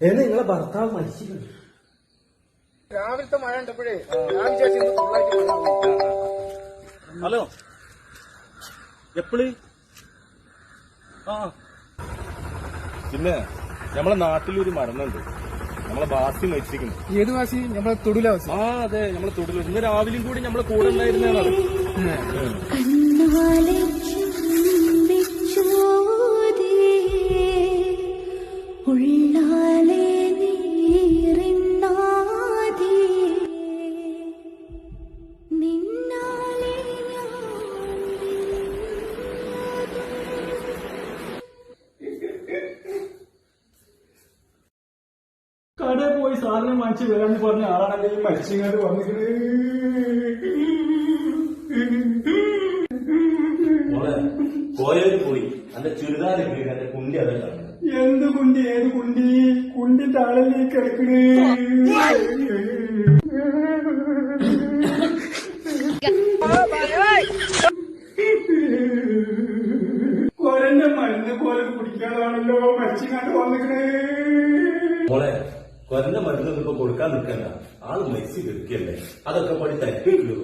എന്ന് നിങ്ങളെ ഭർത്താവ് മരിച്ചിട്ടുണ്ട്. രാവിലത്തെ മഴ ഉണ്ടപ്പോഴേ ഹലോ എപ്പോഴ് പിന്നെ നമ്മളെ നാട്ടിലൊരു മരണുണ്ട്. നമ്മളെ ബാസി മരിച്ചിരിക്കുന്നു. ഏത് വാസി? നമ്മളെ തൊടുല വാസി. അതെ, നമ്മളെ തൊടിൽ ഇന്ന് രാവിലെയും കൂടി നമ്മളെ കൂടെ ഉണ്ടായിരുന്നതാണ്. കടയിൽ പോയി സാധനം വാങ്ങിച്ച് വരാന്ന് പറഞ്ഞ ആളാണെങ്കിൽ മരിച്ചിങ്ങാണ്ട് വന്നിട്ട് കോയയിൽ പോയി എന്റെ ചുരിദാറിട്ട് എന്റെ കുണ്ടി അതാണ്. എന്ത് കുണ്ടി? ഏത് കുണ്ടി? കുണ്ടിന്റെ ആളല്ലേ കിടക്കണേ. കൊരന്റെ മരുന്ന് പോലെ കുടിക്കാതാണല്ലോ മരിച്ചിങ്ങാണ്ട് വന്നിക്കണേ. മോളെ, കൊരണ്ട മരുന്നൊന്നും ഇപ്പൊ കൊടുക്കാൻ നിൽക്കണ്ട. ആള് മരിച്ചു കിടക്കല്ലേ, അതൊക്കെ പടി തട്ടിക്കില്ലോ.